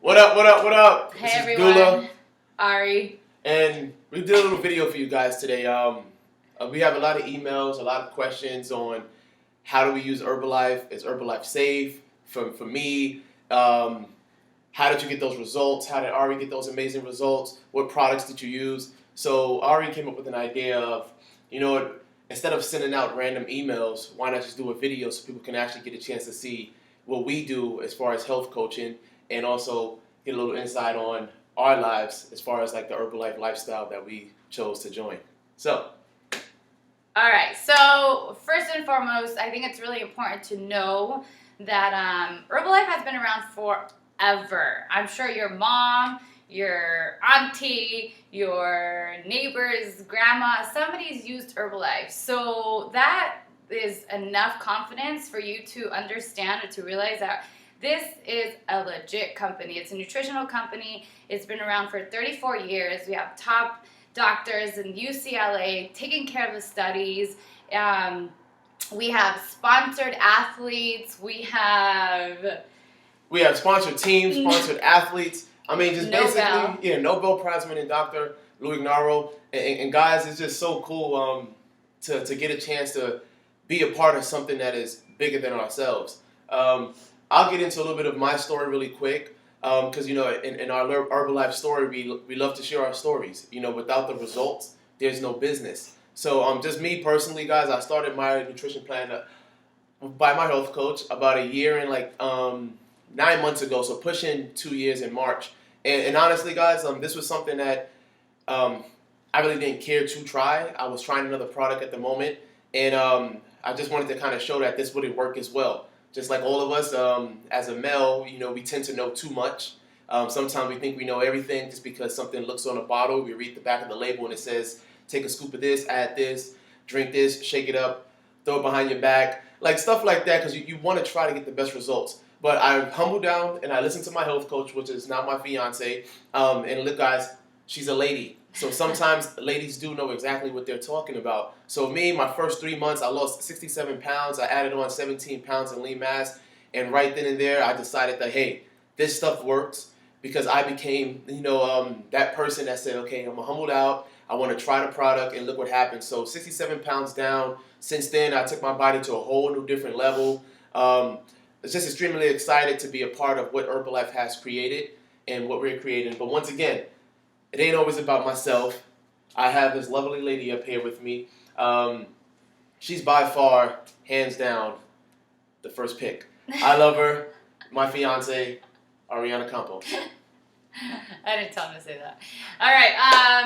What up, what up, what up? Hey This is everyone, Dula, Ari. and we did a little video for you guys today. We have a lot of emails, a lot of questions on how do we use Herbalife? Is Herbalife safe? For me, how did you get those results? How did Ari get those amazing results? What products did you use? So Ari came up with an idea of, instead of sending out random emails, why not just do a video so people can actually get a chance to see what we do as far as health coaching and also get a little insight on our lives as far as like the Herbalife lifestyle that we chose to join. So, All right, so first and foremost, I think it's really important to know that Herbalife has been around forever. I'm sure your mom, your auntie, your neighbor's grandma, somebody's used Herbalife. So that is enough confidence for you to understand or to realize that this is a legit company. It's a nutritional company. It's been around for 34 years. We have top doctors in UCLA taking care of the studies. We have sponsored athletes. We have sponsored teams, sponsored athletes. I mean, just Nobel. basically, Nobel Prize winning Dr. Louis Naro. And guys, it's just so cool to get a chance to be a part of something that is bigger than ourselves. I'll get into a little bit of my story really quick because, in our Herbalife story, we love to share our stories. Without the results, there's no business. So just me personally, guys, I started my nutrition plan by my health coach about a year and 9 months ago, so pushing 2 years in March. And honestly, guys, this was something that I really didn't care to try. I was trying another product at the moment, and I just wanted to kind of show that this wouldn't work as well. Just like all of us, as a male, we tend to know too much. Sometimes we think we know everything just because something looks on a bottle. We read the back of the label and it says, take a scoop of this, add this, drink this, shake it up, throw it behind your back. Like stuff like that because you want to try to get the best results. But I humbled down and I listened to my health coach, which is now my fiance. And look, guys, she's a lady. So sometimes ladies do know exactly what they're talking about. So me, my first 3 months, I lost 67 pounds. I added on 17 pounds in lean mass. And right then and there, I decided that, hey, this stuff works because I became, that person that said, okay, I'm humbled out. I want to try the product and look what happened. So 67 pounds down. Since then, I took my body to a whole new different level. It's just extremely excited to be a part of what Herbalife has created and what we're creating. But once again, it ain't always about myself. I have this lovely lady up here with me. She's by far, hands down, the first pick. I love her. My fiance, Ariana Campos. I didn't tell him to say that. All right.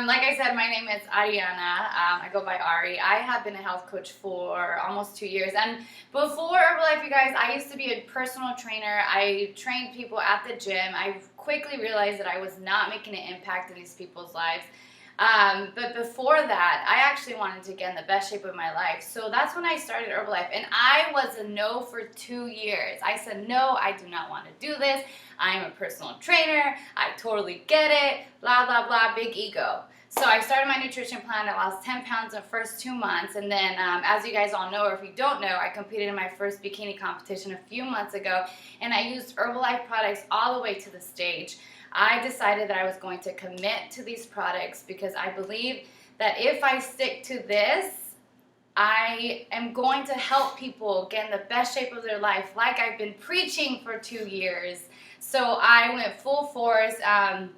Like I said, my name is Ariana. I go by Ari. I have been a health coach for almost 2 years. And before Herbalife, you guys, I used to be a personal trainer. I trained people at the gym. I quickly realized that I was not making an impact in these people's lives. But before that, I actually wanted to get in the best shape of my life. So that's when I started Herbalife. And I was a no for 2 years. I said, no, I do not want to do this. I am a personal trainer. I totally get it. Blah, blah, blah, big ego. So I started my nutrition plan. I lost 10 pounds in the first 2 months. And then, as you guys all know, or if you don't know, I competed in my first bikini competition a few months ago. And I used Herbalife products all the way to the stage. I decided that I was going to commit to these products because I believe that if I stick to this, I am going to help people get in the best shape of their life like I've been preaching for 2 years. So I went full force, and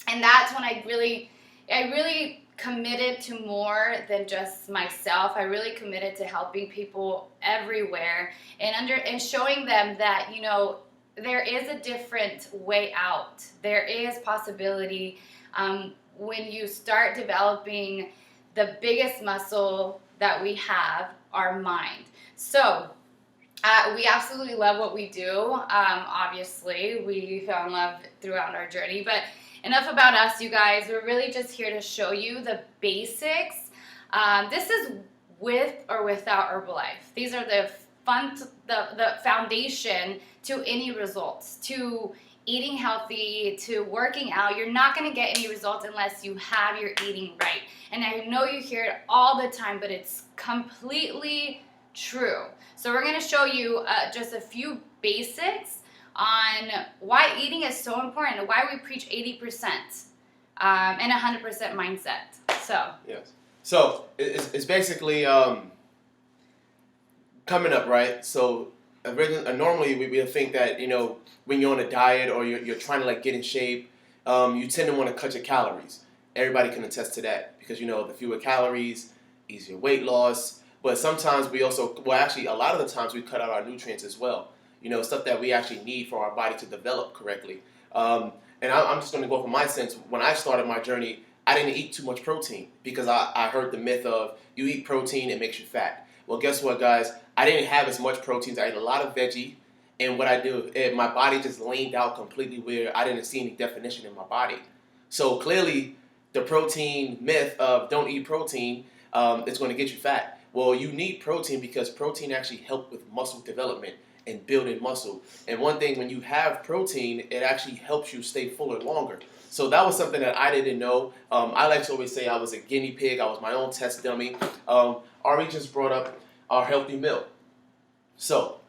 that's when I really committed to more than just myself. I really committed to helping people everywhere and showing them that, there is a different way out. There is possibility when you start developing the biggest muscle that we have, our mind. So we absolutely love what we do. Obviously, we fell in love throughout our journey. But enough about us, you guys. We're really just here to show you the basics. This is with or without Herbalife. These are the foundation to any results, to eating healthy, to working out. You're not going to get any results unless you have your eating right. And I know you hear it all the time, but it's completely true. So we're going to show you just a few basics on why eating is so important and why we preach 80% and 100% mindset. So Yes. So it's basically coming up, right? So normally we think that, when you're on a diet or you're trying to like get in shape, you tend to want to cut your calories. Everybody can attest to that because the fewer calories, easier weight loss. But sometimes we also, well, actually, a lot of the times we cut out our nutrients as well. Stuff that we actually need for our body to develop correctly. And I'm just going to go from my sense. When I started my journey, I didn't eat too much protein because I heard the myth of you eat protein, it makes you fat. Well, guess what, guys? I didn't have as much protein. I ate a lot of veggie. And what I do, my body just leaned out completely where I didn't see any definition in my body. So clearly, the protein myth of don't eat protein, it's going to get you fat. Well, you need protein because protein actually helps with muscle development and building muscle. And one thing, when you have protein, it actually helps you stay fuller longer. So that was something that I didn't know. I like to always say I was a guinea pig. I was my own test dummy. Ari just brought up our healthy meal. So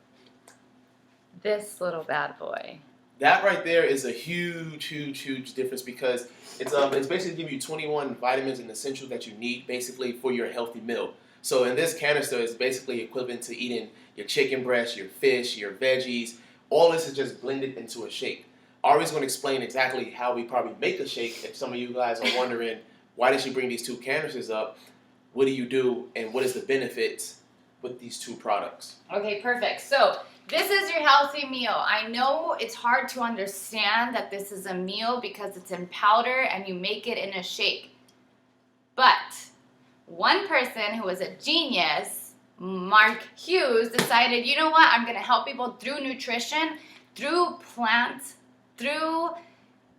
this little bad boy. That right there is a huge, huge, huge difference because it's basically giving you 21 vitamins and essentials that you need basically for your healthy meal. So in this canister is basically equivalent to eating your chicken breast, your fish, your veggies. All this is just blended into a shake. Ari's going to explain exactly how we probably make a shake. If some of you guys are wondering why did she bring these two canisters up, what do you do, and what is the benefits with these two products? Okay, perfect. So this is your healthy meal. I know it's hard to understand that this is a meal because it's in powder and you make it in a shake. But one person who was a genius, Mark Hughes, decided, you know what, I'm going to help people through nutrition, through plants, through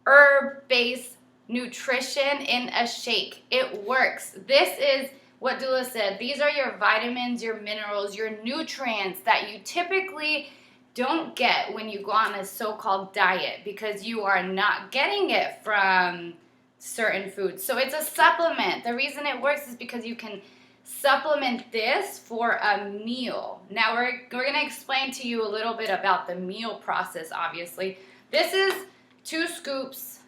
herb-based nutrition in a shake. It works. This is what Dula said. These are your vitamins, your minerals, your nutrients that you typically don't get when you go on a so-called diet because you are not getting it from certain foods. So it's a supplement. The reason it works is because you can supplement this for a meal. Now we're going to explain to you a little bit about the meal process, obviously. This is 2 scoops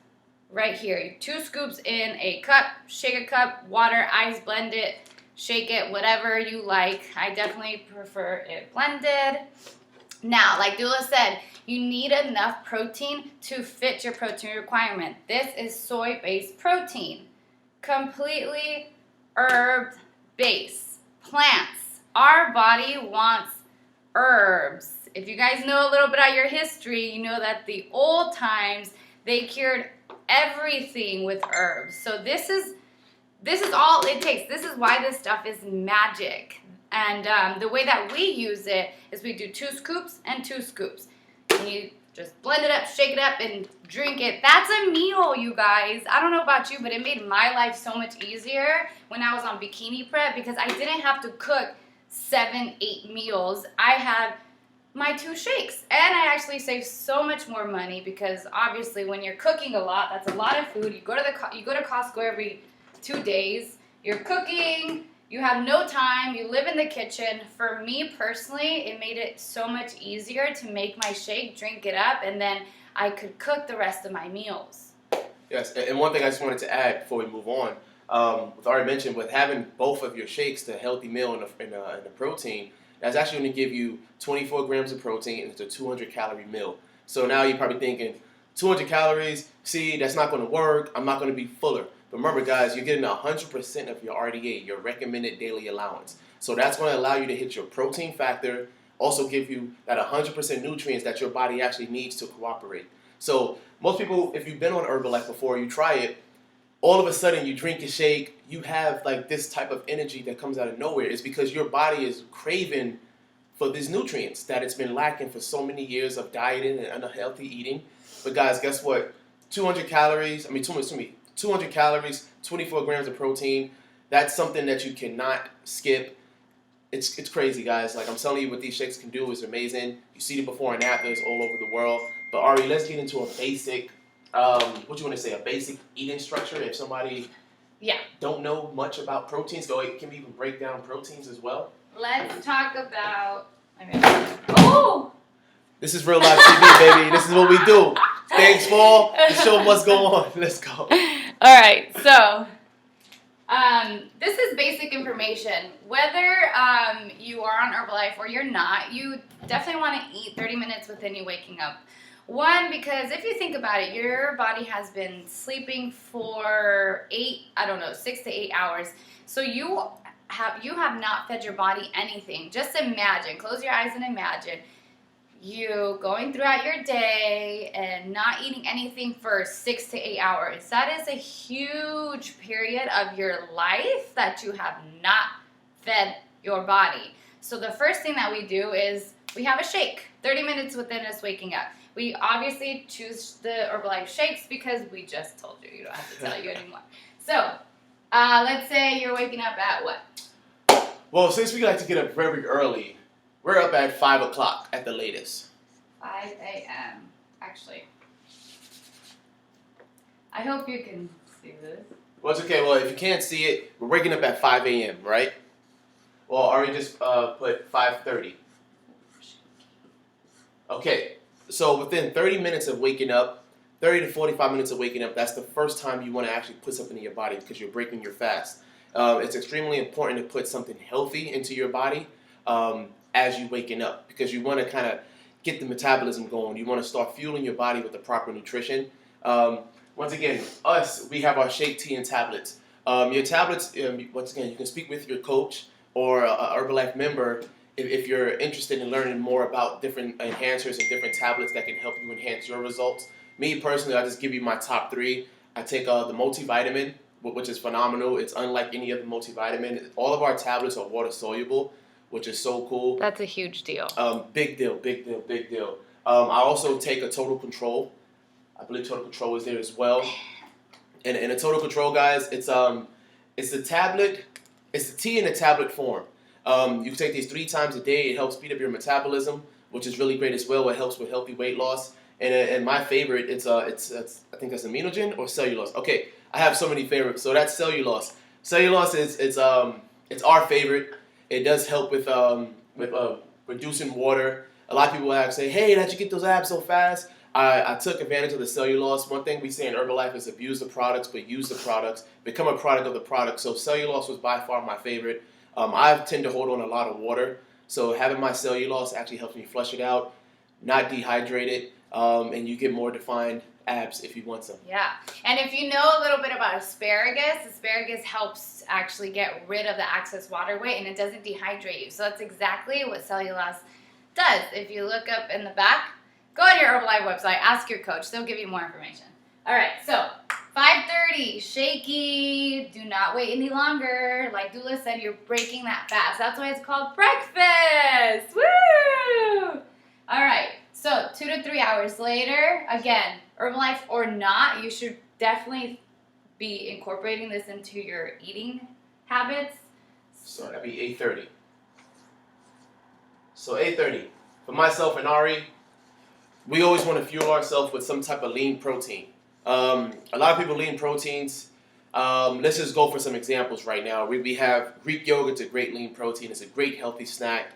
right here. 2 scoops in a cup, shake a cup, water, ice, blend it, shake it, whatever you like. I definitely prefer it blended. Now, like Dula said, you need enough protein to fit your protein requirement. This is soy-based protein, completely herb-based, plants. Our body wants herbs. If you guys know a little bit about your history, you know that the old times, they cured everything with herbs. So this is all it takes. This is why this stuff is magic. And the way that we use it is we do 2 scoops and 2 scoops. And you just blend it up, shake it up, and drink it. That's a meal, you guys. I don't know about you, but it made my life so much easier when I was on bikini prep because I didn't have to cook 7, 8 meals. I had my 2 shakes. And I actually saved so much more money because obviously when you're cooking a lot, that's a lot of food. You go to Costco every 2 days. You're cooking. You have no time. You live in the kitchen. For me personally, it made it so much easier to make my shake, drink it up, and then I could cook the rest of my meals. Yes, and one thing I just wanted to add before we move on, with already mentioned, with having both of your shakes, the healthy meal and the protein, that's actually going to give you 24 grams of protein and it's a 200-calorie meal. So now you're probably thinking, 200 calories, see, that's not going to work. I'm not going to be fuller. But remember, guys, you're getting 100% of your RDA, your recommended daily allowance. So that's going to allow you to hit your protein factor, also give you that 100% nutrients that your body actually needs to cooperate. So most people, if you've been on Herbalife before, you try it, all of a sudden you drink a shake, you have like this type of energy that comes out of nowhere. It's because your body is craving for these nutrients that it's been lacking for so many years of dieting and unhealthy eating. But guys, guess what? 200 calories, 200 calories, 24 grams of protein, that's something that you cannot skip. It's crazy, guys. Like I'm telling you, what these shakes can do is amazing. You see the before and afters all over the world. But Ari, let's get into a basic, what you want to say, a basic eating structure. If somebody don't know much about proteins, can we even break down proteins as well? Let's talk about. This is real life TV, baby. This is what we do. Things fall, the show must go on. Let's go. All right, so this is basic information. Whether you are on Herbalife or you're not, you definitely want to eat 30 minutes within you waking up. One, because if you think about it, your body has been sleeping for 6 to 8 hours. So you have not fed your body anything. Just imagine, close your eyes and imagine you going throughout your day and not eating anything for 6 to 8 hours. That is a huge period of your life that you have not fed your body. So the first thing that we do is we have a shake 30 minutes within us waking up. We obviously choose the Herbalife shakes because we just told you. You don't have to tell you anymore. So let's say you're waking up at what? Well, since we like to get up very early, we're up at 5 o'clock at the latest. 5 a.m. Actually. I hope you can see this. Well, it's okay. Well, if you can't see it, we're waking up at 5 a.m., right? Well, Ari just put 5:30. Okay. So within 30 minutes of waking up, 30 to 45 minutes of waking up, that's the first time you want to actually put something in your body because you're breaking your fast. It's extremely important to put something healthy into your body as you're waking up because you want to kind of get the metabolism going. You want to start fueling your body with the proper nutrition. Once again, we have our shake tea and tablets. Your tablets, once again, you can speak with your coach or a Herbalife member if you're interested in learning more about different enhancers and different tablets that can help you enhance your results. Me personally, I'll just give you my top 3. I take the multivitamin, which is phenomenal. It's unlike any other multivitamin. All of our tablets are water soluble, which is so cool. That's a huge deal. Big deal. I also take a Total Control. I believe Total Control is there as well. And a Total Control, guys, it's the tablet. It's the tea in a tablet form. You can take these 3 times a day. It helps speed up your metabolism, which is really great as well. It helps with healthy weight loss. And my favorite, it's I think that's aminogen or cellulose. Okay, I have so many favorites. So that's cellulose. Cellulose it's our favorite. It does help with reducing water. A lot of people say, "Hey, how'd you get those abs so fast?" I took advantage of the cellulose. One thing we say in Herbalife is abuse the products, but use the products. Become a product of the product. So cellulose was by far my favorite. I tend to hold on a lot of water, so having my cellulose actually helps me flush it out, not dehydrate it, and you get more defined abs if you want some. Yeah, and if you know a little bit about asparagus helps actually get rid of the excess water weight, and it doesn't dehydrate you. So that's exactly what cellulose does. If you look up in the back, go on your Herbalife website, ask your coach. They'll give you more information. All right, so 5:30, shaky. Do not wait any longer. Like Dula said, you're breaking that fast. That's why it's called breakfast. Woo! All right, so 2 to 3 hours later, again, Herbalife or not, you should definitely be incorporating this into your eating habits. So that'd be 8:30. So 8:30. For myself and Ari, we always want to fuel ourselves with some type of lean protein. A lot of people lean proteins. Let's just go for some examples right now. We have Greek yogurt's a great lean protein. It's a great healthy snack.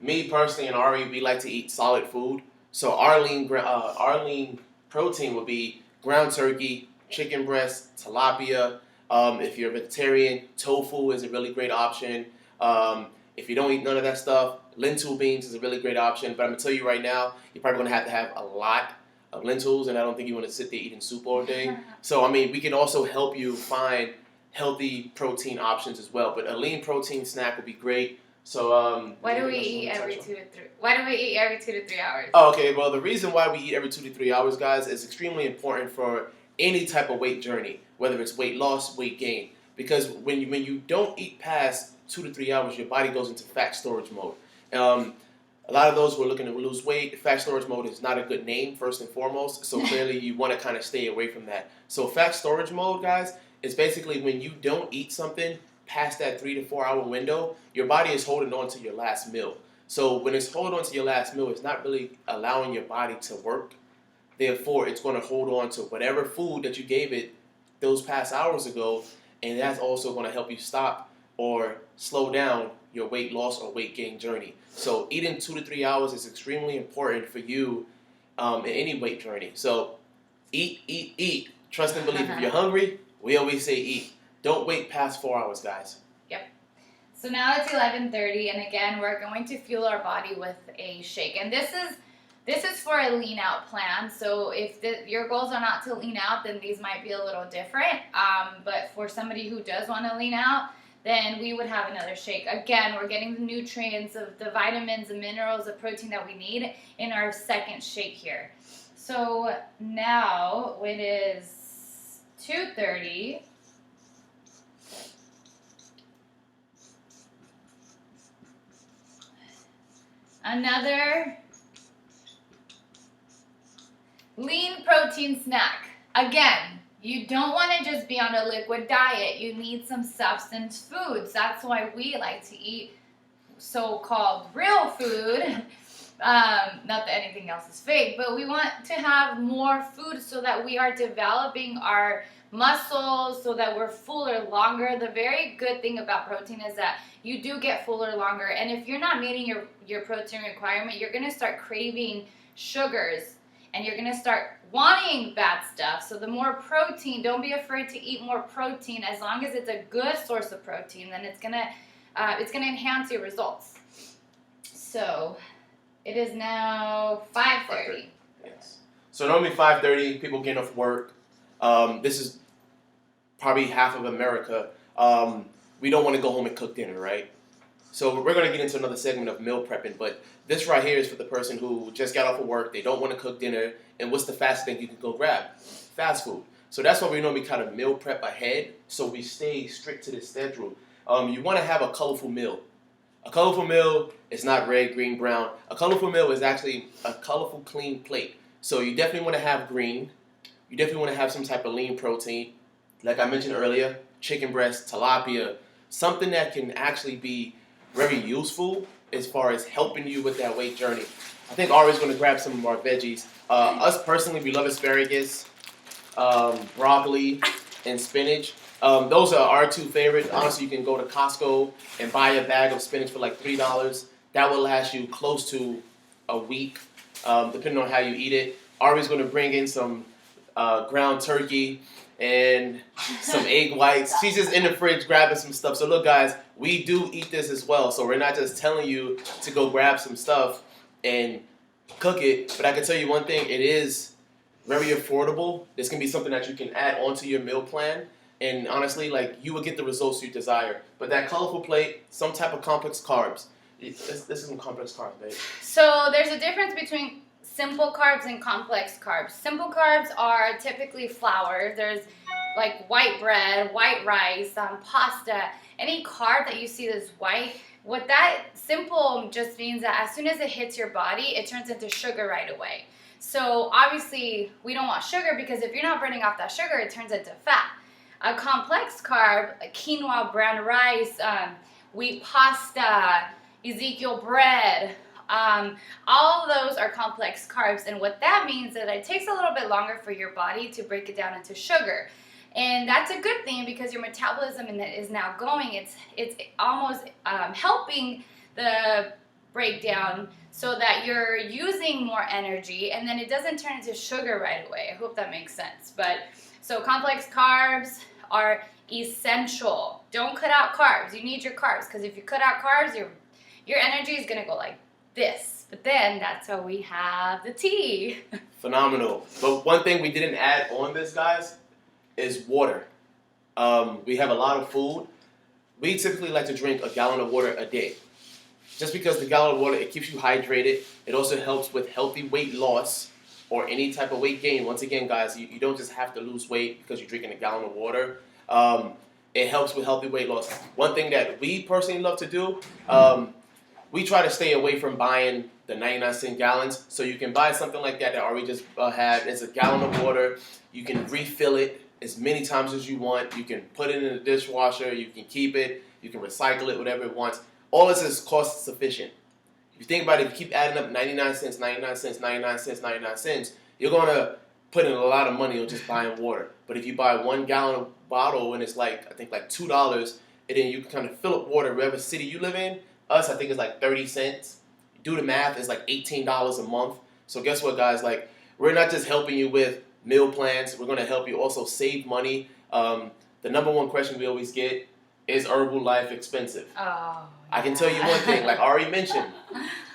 Me personally and Ari, we like to eat solid food. So our lean protein would be ground turkey, chicken breast, tilapia. If you're a vegetarian, tofu is a really great option. If you don't eat none of that stuff, lentil beans is a really great option. But I'm going to tell you right now, you're probably going to have a lot of lentils, and I don't think you want to sit there eating soup all day. So, I mean, we can also help you find healthy protein options as well. But a lean protein snack would be great. So, why do we eat every 2 to 3? Why do we eat every 2 to 3 hours? Oh, okay. Well, the reason why we eat every 2 to 3 hours, guys, is extremely important for any type of weight journey, whether it's weight loss, weight gain. Because when you don't eat past 2 to 3 hours, your body goes into fat storage mode. A lot of those who are looking to lose weight, fat storage mode is not a good name, first and foremost. So clearly you want to kind of stay away from that. So fat storage mode, guys, is basically when you don't eat something past that 3 to 4 hour window, your body is holding on to your last meal. So when it's holding on to your last meal, it's not really allowing your body to work. Therefore, it's going to hold on to whatever food that you gave it those past hours ago, and that's also going to help you stop or slow down your weight loss or weight gain journey. So eating 2 to 3 hours is extremely important for you in any weight journey. So eat, eat, eat. Trust and believe. If you're hungry, we always say eat. Don't wait past 4 hours, guys. Yep. So now it's 11:30, and again, we're going to fuel our body with a shake. And this is for a lean out plan. So if your goals are not to lean out, then these might be a little different. But for somebody who does want to lean out, then we would have another shake. Again, we're getting the nutrients of the vitamins, the minerals, the protein that we need in our second shake here. So now it is 2:30. Another lean protein snack. Again, you don't want to just be on a liquid diet. You need some substance foods. That's why we like to eat so-called real food. Not that anything else is fake, but we want to have more food so that we are developing our muscles, so that we're fuller longer. The very good thing about protein is that you do get fuller longer, and if you're not meeting your protein requirement, you're going to start craving sugars, and you're going to start wanting bad stuff. So the more protein, don't be afraid to eat more protein. As long as it's a good source of protein, then it's going to enhance your results. So it is now 5:30. Yes. So normally 5:30, people get off work. This is probably half of America. We don't want to go home and cook dinner, right? So we're going to get into another segment of meal prepping, but this right here is for the person who just got off of work, they don't want to cook dinner, and what's the fastest thing you can go grab? Fast food. So that's why we normally kind of meal prep ahead, so we stay strict to the schedule. You want to have a colorful meal. A colorful meal is not red, green, brown. A colorful meal is actually a colorful, clean plate. So you definitely want to have green. You definitely want to have some type of lean protein. Like I mentioned earlier, chicken breast, tilapia, something that can actually be very useful as far as helping you with that weight journey. I think Ari's going to grab some of our veggies. Us personally, we love asparagus, broccoli, and spinach. Those are our two favorite. Honestly, you can go to Costco and buy a bag of spinach for like $3. That will last you close to a week, depending on how you eat it. Ari's going to bring in some ground turkey and some egg whites. She's just in the fridge grabbing some stuff. So look, guys, we do eat this as well. So we're not just telling you to go grab some stuff and cook it. But I can tell you one thing, it is very affordable. This can be something that you can add onto your meal plan. And honestly, like, you will get the results you desire. But that colorful plate, some type of complex carbs. This isn't complex carbs, babe. So there's a difference between simple carbs and complex carbs. Simple carbs are typically flour. There's like white bread, white rice, pasta. Any carb that you see that's white, what that simple just means that as soon as it hits your body, it turns into sugar right away. So obviously we don't want sugar, because if you're not burning off that sugar, it turns into fat. A complex carb, quinoa, brown rice, wheat pasta, Ezekiel bread, all of those are complex carbs, and what that means is that it takes a little bit longer for your body to break it down into sugar. And that's a good thing, because your metabolism is now going. It's almost helping the breakdown so that you're using more energy, and then it doesn't turn into sugar right away. I hope that makes sense. But so complex carbs are essential. Don't cut out carbs. You need your carbs, because if you cut out carbs, your energy is gonna go like this. But then that's how we have the tea. Phenomenal. But one thing we didn't add on this, guys, is water. We have a lot of food. We typically like to drink a gallon of water a day. Just because the gallon of water, it keeps you hydrated. It also helps with healthy weight loss or any type of weight gain. Once again, guys, you don't just have to lose weight because you're drinking a gallon of water. It helps with healthy weight loss. One thing that we personally love to do, we try to stay away from buying the 99-cent gallons. So you can buy something like that Ari just had. It's a gallon of water. You can refill it as many times as you want. You can put it in the dishwasher. You can keep it. You can recycle it, whatever it wants. All this is cost sufficient. If you think about it, if you keep adding up 99 cents, 99 cents, 99 cents, 99 cents, you're going to put in a lot of money on just buying water. But if you buy 1 gallon bottle and it's like, I think like $2, and then you can kind of fill up water wherever city you live in. Us, I think it's like 30 cents. Do the math, it's like $18 a month. So guess what, guys? Like, we're not just helping you with meal plans. We're going to help you also save money. The number one question we always get is Herbalife expensive? Oh, I can tell you one thing, like Ari mentioned,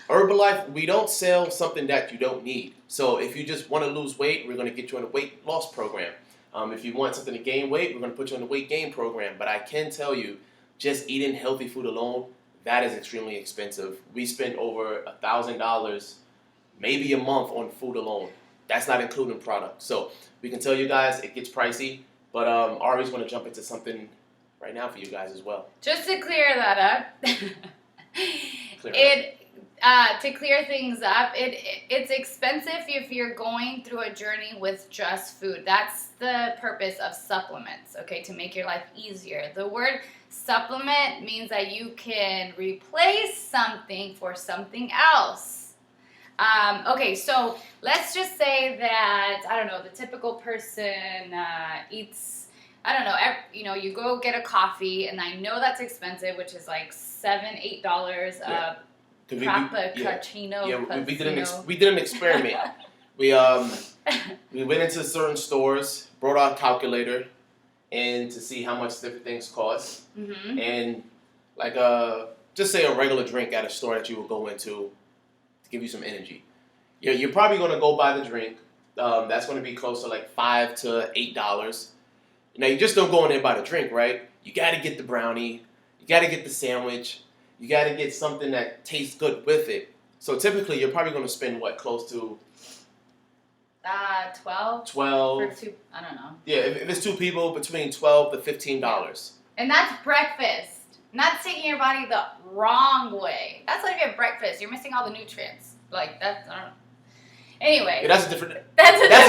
Herbalife, we don't sell something that you don't need. So if you just want to lose weight, we're going to get you on a weight loss program. If you want something to gain weight, we're going to put you on the weight gain program. But I can tell you, just eating healthy food alone, that is extremely expensive. We spend over $1,000 maybe a month on food alone. That's not including products. So we can tell you guys it gets pricey, but Ari's going to jump into something right now for you guys as well. Just to clear that up, to clear things up, it's expensive if you're going through a journey with just food. That's the purpose of supplements, okay, to make your life easier. The word supplement means that you can replace something for something else. Okay, so let's just say that, I don't know, the typical person eats, I don't know, you go get a coffee, and I know that's expensive, which is like $7, $8 frappuccino. Yeah, we did an experiment. We went into certain stores, brought our calculator, and to see how much different things cost. Mm-hmm. And like just say a regular drink at a store that you would go into to give you some energy. You're probably going to go buy the drink. That's going to be close to like $5 to $8. Now, you just don't go in there and buy the drink, right? You got to get the brownie. You got to get the sandwich. You got to get something that tastes good with it. So typically, you're probably going to spend, close to 12 for two, I don't know. Yeah, if it's two people, between $12 to $15. And that's breakfast. Not taking your body the wrong way. That's like a breakfast. You're missing all the nutrients. Like, that's, I don't know. Anyway. Yeah, that's a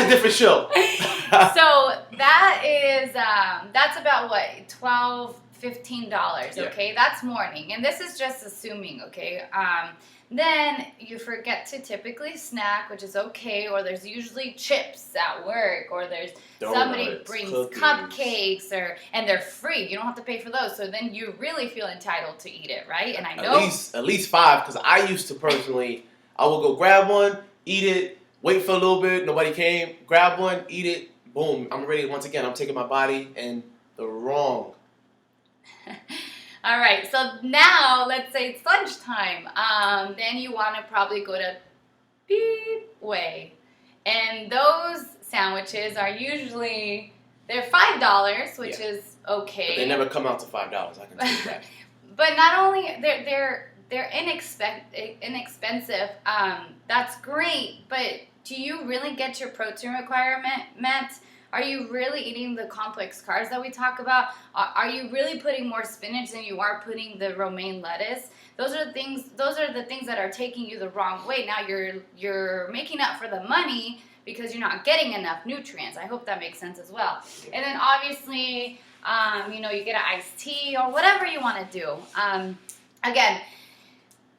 different show. So that is, that's about what, $12, $15, okay? Yeah. That's morning. And this is just assuming, okay? Then you forget to typically snack, which is okay, or there's usually chips at work, or there's somebody brings cupcakes, and they're free. You don't have to pay for those. So then you really feel entitled to eat it, right? And I know at least 5, because I used to personally, I would go grab one, eat it, wait for a little bit, nobody came, grab one, eat it, boom, I'm ready. Once again, I'm taking my body in the wrong. All right, so now let's say it's lunchtime. Then you want to probably go to Beep Way. And those sandwiches are usually, they're $5, which is okay. But they never come out to $5, I can tell you that. But not only, they're inexpensive. That's great, but do you really get your protein requirement met? Are you really eating the complex carbs that we talk about? Are you really putting more spinach than you are putting the romaine lettuce? Those are the things that are taking you the wrong way. Now you're making up for the money because you're not getting enough nutrients. I hope that makes sense as well. And then obviously, you get an iced tea or whatever you want to do. Again,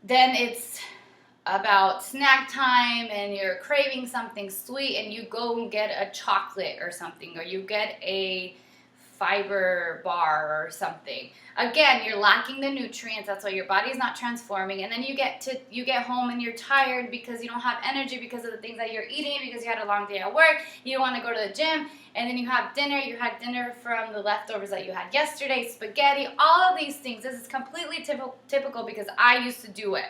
then it's about snack time and you're craving something sweet and you go and get a chocolate or something, or you get a fiber bar or something. Again, you're lacking the nutrients. That's why your body's not transforming. And then you get home and you're tired because you don't have energy because of the things that you're eating, because you had a long day at work. You don't want to go to the gym. And then you have dinner. You had dinner from the leftovers that you had yesterday, spaghetti, all of these things. This is completely typical because I used to do it.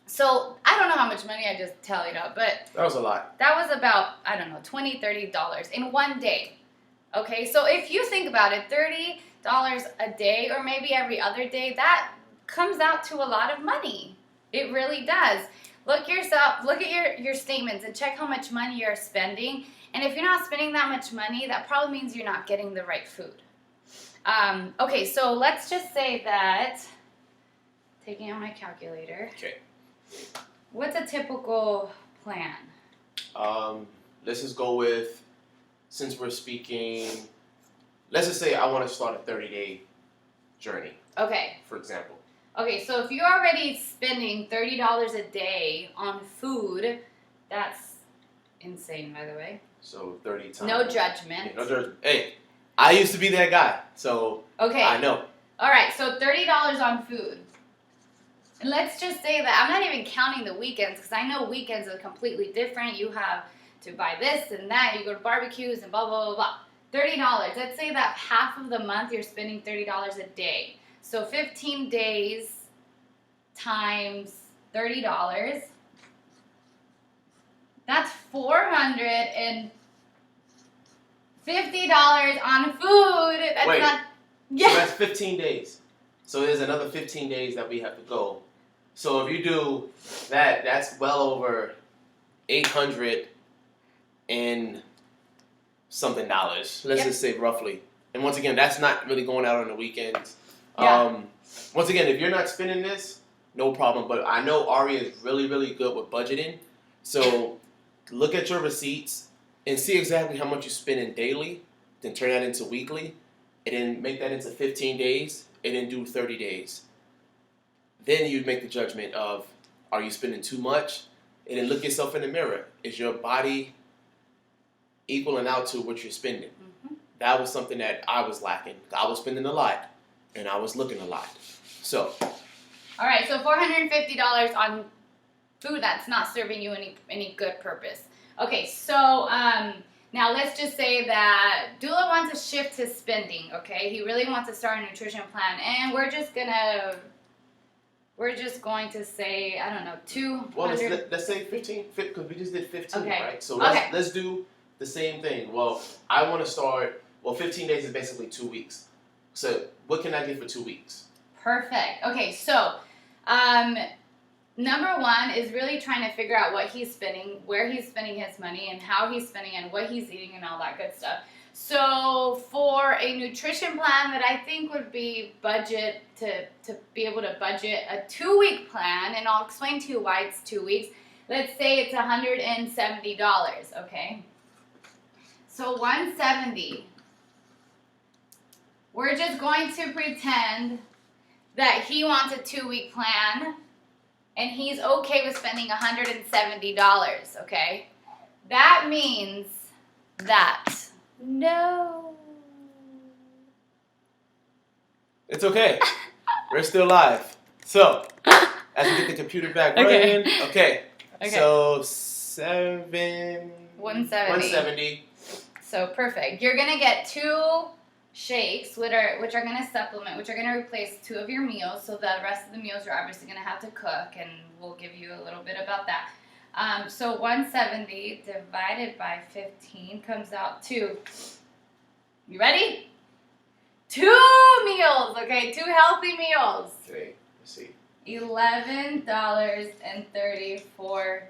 So I don't know how much money I just tallied up, but that was a lot. That was about, I don't know, $20, $30 in one day. Okay, so if you think about it, $30 a day or maybe every other day, that comes out to a lot of money. It really does. Look at your statements and check how much money you're spending. And if you're not spending that much money, that probably means you're not getting the right food. Okay, so let's just say that, taking out my calculator. Okay. What's a typical plan? Let's just go with, since we're speaking, let's just say I want to start a 30-day journey. Okay. For example. Okay, so if you're already spending $30 a day on food, that's insane, by the way. So 30 times. No judgment. Yeah, no judgment. Hey, I used to be that guy, so Okay. I know. All right, so $30 on food. And let's just say that I'm not even counting the weekends because I know weekends are completely different. You have to buy this and that. You go to barbecues and blah, blah, blah, blah. $30. Let's say that half of the month you're spending $30 a day. So 15 days times $30. That's $450 on food. That's Wait, not. So that's 15 days. So there's another 15 days that we have to go. So if you do that, that's well over 800 and something dollars. Let's just say roughly. And once again, that's not really going out on the weekends. Yeah. Once again, if you're not spending this, no problem. But I know Ari is really, really good with budgeting. So look at your receipts and see exactly how much you're spending daily, then turn that into weekly, and then make that into 15 days, and then do 30 days. Then you'd make the judgment of, are you spending too much? And then look yourself in the mirror. Is your body equaling out to what you're spending? Mm-hmm. That was something that I was lacking. I was spending a lot, and I was looking a lot. So. All right, so $450 on food that's not serving you any good purpose. Okay, so now let's just say that Dula wants to shift his spending, okay? He really wants to start a nutrition plan, and we're just going to say, I don't know, 200. Well, let's say 15, because we just did 15, okay. right? So let's do the same thing. Well, I want to start, 15 days is basically 2 weeks. So what can I get for 2 weeks? Perfect. Okay, so number one is really trying to figure out what he's spending, where he's spending his money, and how he's spending, and what he's eating, and all that good stuff. So for a nutrition plan that I think would be budget to be able to budget a 2-week plan, and I'll explain to you why it's 2 weeks. Let's say it's $170, okay? So $170. We're just going to pretend that he wants a 2-week plan and he's okay with spending $170, okay? That means that no. It's okay. We're still live. So, as we get the computer back running, okay. So 170. So perfect. You're gonna get 2 shakes, which are going to supplement, which are going to replace 2 of your meals. So the rest of the meals you're obviously going to have to cook, and we'll give you a little bit about that. So 170 divided by 15 comes out to, you ready? 2 meals, okay? 2 healthy meals. Okay, let's see. $11.34.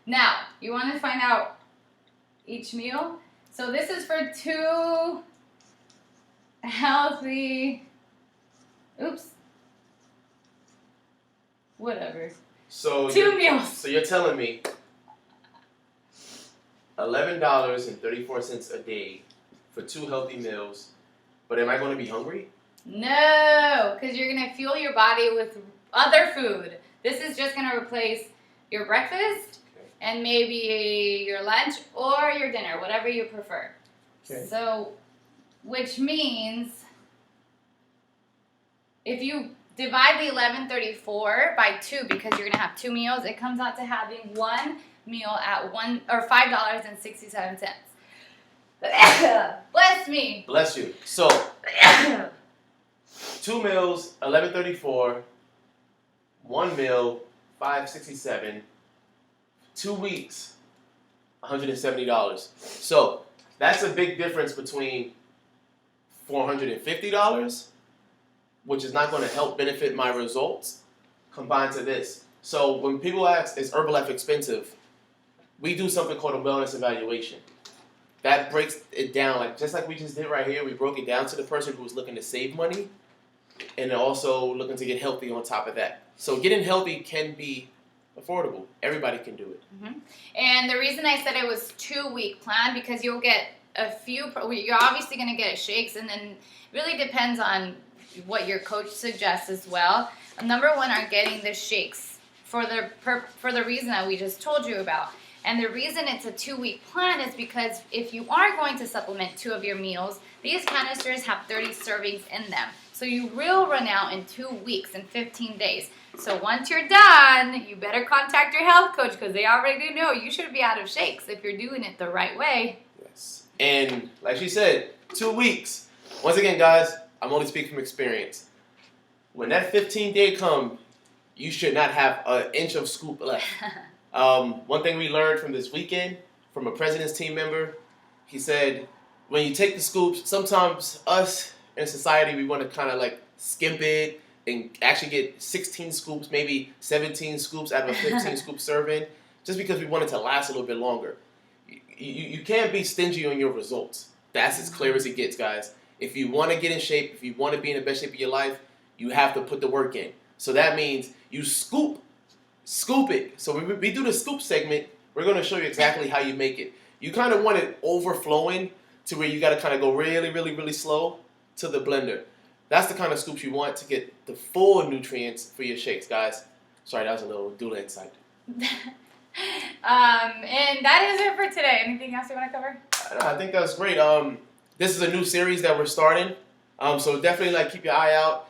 Now, you want to find out each meal? So this is for 2 healthy, whatever. So 2 meals. So you're telling me $11.34 a day for 2 healthy meals, but am I going to be hungry? No, because you're going to fuel your body with other food. This is just going to replace your breakfast and maybe your lunch or your dinner, whatever you prefer. Okay. So, which means if you divide the $11.34 by 2, because you're going to have 2 meals, it comes out to having 1 meal at $5.67. Bless me. Bless you. So 2 meals, $11.34. 1 meal, $5.67. 2 weeks, $170. So that's a big difference between $450, which is not going to help benefit my results, combined to this. So when people ask, is Herbalife expensive? We do something called a wellness evaluation. That breaks it down, just like we just did right here. We broke it down to the person who's looking to save money and also looking to get healthy on top of that. So getting healthy can be affordable. Everybody can do it. Mm-hmm. And the reason I said it was 2-week plan, because you'll get a few, you're obviously going to get shakes, and then it really depends on what your coach suggests as well. Number one are getting the shakes for the reason that we just told you about. And the reason it's a 2-week plan is because if you are going to supplement 2 of your meals, these canisters have 30 servings in them. So you will run out in 2 weeks and 15 days. So once you're done, you better contact your health coach because they already know you should be out of shakes if you're doing it the right way. Yes. And like she said, 2 weeks. Once again, guys, I'm only speaking from experience. When that 15-day come, you should not have an inch of scoop left. One thing we learned from this weekend from a president's team member, he said, when you take the scoops, sometimes us in society, we want to kind of like skimp it and actually get 16 scoops, maybe 17 scoops out of a 15 scoop serving, just because we want it to last a little bit longer. You can't be stingy on your results. That's as clear as it gets, guys. If you want to get in shape, if you want to be in the best shape of your life, you have to put the work in. So that means you scoop it. So when we do the scoop segment, we're going to show you exactly how you make it. You kind of want it overflowing to where you got to kind of go really, really, really slow to the blender. That's the kind of scoops you want to get the full nutrients for your shakes, guys. Sorry, that was a little doula insight. And that is it for today. Anything else you want to cover? I think that's great. This is a new series that we're starting. So definitely keep your eye out.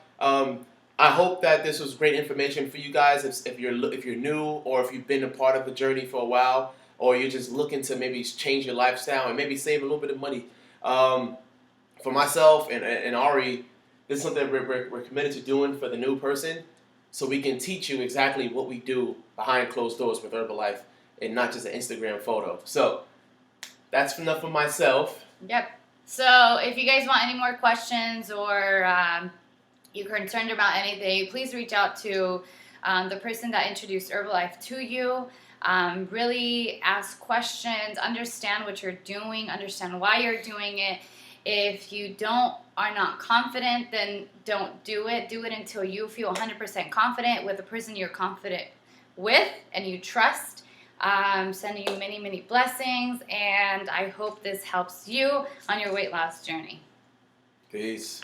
I hope that this was great information for you guys. If you're new or if you've been a part of the journey for a while, or you're just looking to maybe change your lifestyle and maybe save a little bit of money. For myself and Ari, this is something we're committed to doing for the new person, so we can teach you exactly what we do behind closed doors with Herbalife and not just an Instagram photo. So that's enough for myself. Yep. So if you guys want any more questions or you're concerned about anything, please reach out to the person that introduced Herbalife to you. Really ask questions, understand what you're doing, understand why you're doing it. If you are not confident, then don't do it. Do it until you feel 100% confident with the person you're confident with and you trust. Sending you many, many blessings, and I hope this helps you on your weight loss journey. Peace.